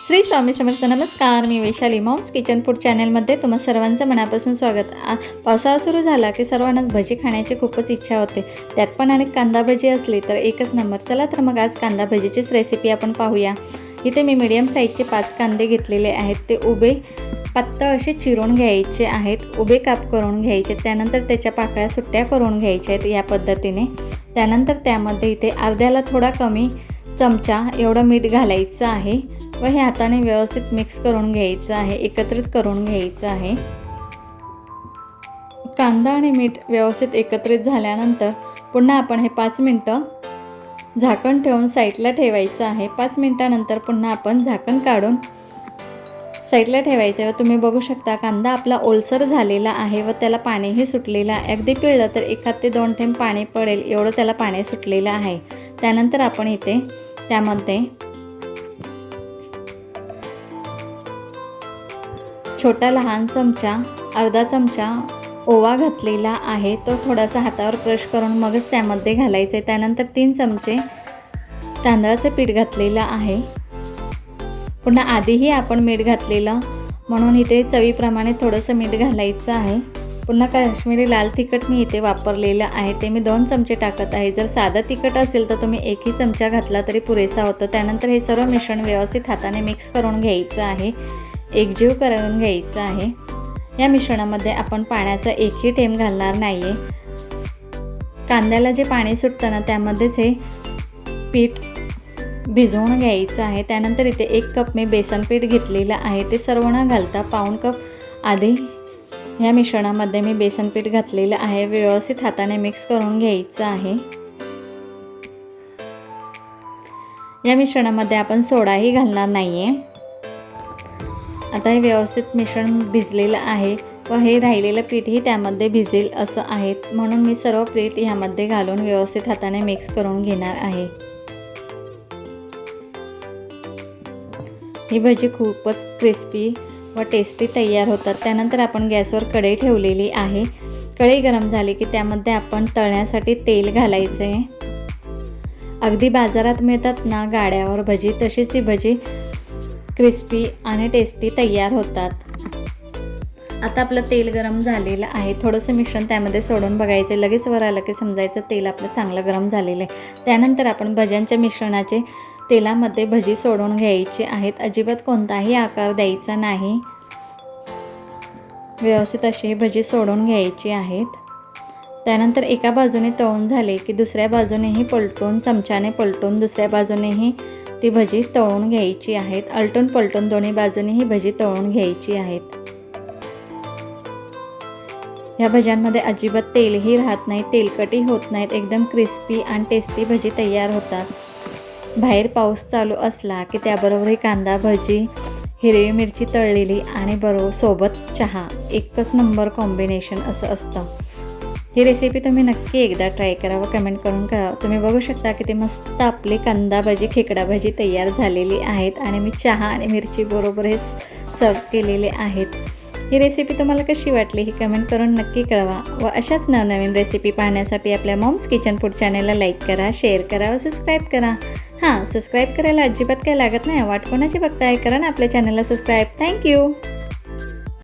श्री स्वामी समर्थ. नमस्कार, मी Vaishali moms kitchen food चॅनलमध्ये तुम्हा सर्वांचं मनापासून स्वागत. पावसाळा सुरू झाला की सर्वांनाच भजी खाण्याची खूपच इच्छा होते. त्यात पण अनेक कांदा भजी असली तर एकच नंबर. चला तर मग आज कांदा भजीचीच रेसिपी आपण पाहूया. इथे मी मीडियम साईजचे 5 कांदे घेतलेले आहेत. ते उभे पातळ असे चिरून घ्यायचे आहेत, उभे काप करून घ्यायचे. त्यानंतर त्याच्या पाकळ्या सुट्ट्या करून घ्यायच्या आहेत या पद्धतीने. त्यानंतर त्यामध्ये इथे अर्ध्याला थोडा कमी चमचा एवढं मीठ घालायचं आहे व हे हाताने व्यवस्थित मिक्स करून घ्यायचं आहे, एकत्रित करून घ्यायचं आहे. कांदा आणि मीठ व्यवस्थित एकत्रित झाल्यानंतर पुन्हा आपण हे 5 मिनटं झाकण ठेवून साईडला ठेवायचं आहे. 5 मिनटानंतर पुन्हा आपण झाकण काढून साईडला ठेवायचं आहे. तुम्ही बघू शकता कांदा आपला ओलसर झालेला आहे व त्याला पाणीही सुटलेलं आहे. अगदी पिळलं तर 1 ते 2 थेंब पाणी पडेल एवढं त्याला पाणी सुटलेलं आहे. त्यानंतर आपण इथे त्यामध्ये छोटा लहान चमचा अर्धा चमचा ओवा घातलेला आहे. तो थोडासा हातावर क्रश करून मगच त्यामध्ये घालायचं आहे. त्यानंतर 3 चमचे तांदळाचं पीठ घातलेलं आहे. पुन्हा आधीही आपण मीठ घातलेलं म्हणून इथे चवीप्रमाणे थोडंसं मीठ घालायचं आहे. पुन्हा काश्मीरी लाल तिखट मी इथे वापरलेलं आहे, ते मी 2 चमचे टाकत आहे. जर साधं तिखट असेल तर तुम्ही 1 चमचा घातला तरी पुरेसा होतो. त्यानंतर हे सर्व मिश्रण व्यवस्थित हाताने मिक्स करून घ्यायचं आहे, एकजीव करून घ्यायचं आहे. या मिश्रणामध्ये आपण पाण्याचा 1ही थेंब घालणार नाही आहे. कांद्याला जे पाणी सुटतं ना त्यामध्येच हे पीठ भिजवून घ्यायचं आहे. त्यानंतर इथे 1 कप मी बेसन पीठ घेतलेलं आहे. ते सर्व न घालता पाऊण कप आधी या मिश्रणामध्ये मी बेसन पीठ घातलेलं आहे. व्यवस्थित हाताने मिक्स करून घ्यायचं आहे. या मिश्रणामध्ये आपण सोडाही घालणार नाही आहे. आता हे व्यवस्थित मिश्रण भिजलेलं आहे व हे राहिलेलं पीठही त्यामध्ये भिजेल असं आहे, म्हणून मी सर्व पीठ ह्यामध्ये घालून व्यवस्थित हाताने मिक्स करून घेणार आहे. ही भजी खूपच क्रिस्पी व टेस्टी तयार होतात. त्यानंतर आपण गॅसवर कढई ठेवलेली आहे. कढई गरम झाली की त्यामध्ये आपण तळण्यासाठी तेल घालायचं आहे. अगदी बाजारात मिळतात ना गाड्यावर भजी, तशीच ही भजी क्रिस्पी आणि टेस्टी तयार होतात. आता आपलं तेल गरम झालेलं आहे. थोडंसं मिश्रण त्यामध्ये सोडून बघायचं. लगेच वर आलं की समजायचं तेल आपलं चांगलं गरम झालेलं आहे. त्यानंतर आपण भज्यांच्या मिश्रणाचे तेलामध्ये भजी सोडून घ्यायची आहेत. अजिबात कोणताही आकार द्यायचा नाही. व्यवस्थित अशी भजी सोडून घ्यायची आहेत. त्यानंतर एका बाजूने तळून झाले की दुसऱ्या बाजूनेही पलटून चमच्याने पलटून दुसऱ्या बाजूनेही ती भजी तळून घ्यायची आहेत. आलटून पलटून दोन्ही बाजूनेही भजी तळून घ्यायची आहेत. या भज्यांमध्ये अजिबात तेलही राहत नाही, तेलकटी होत नाहीत. एकदम क्रिस्पी आणि टेस्टी भजी तयार होतात. बाहेर पाऊस चालू असला की त्याबरोबरही कांदा भजी, हिरवी मिरची तळलेली आणि बरोबर सोबत चहा, एकच नंबर कॉम्बिनेशन असं असतं. ही रेसिपी तुम्ही नक्की एकदा ट्राय करा व कमेंट करून करा. तुम्ही बघू शकता की ते मस्त आपली कांदा भजी, खेकडा भजी तयार झालेली आहेत आणि मी चहा आणि मिरची बरोबर हे सर्व केलेले आहेत. ही रेसिपी तुम्हाला कशी वाटली ही कमेंट करून नक्की कळवा व अशाच नवनवीन रेसिपी पाहण्यासाठी आपल्या मॉम्स किचन फूड चॅनलला लाईक करा, शेअर करा व सबस्क्राईब करा. सबस्क्राईब करायला अजिबात काही लागत नाही. वाट कोणाची बघताय, करा ना आपल्या चॅनलला सबस्क्राईब. थँक्यू.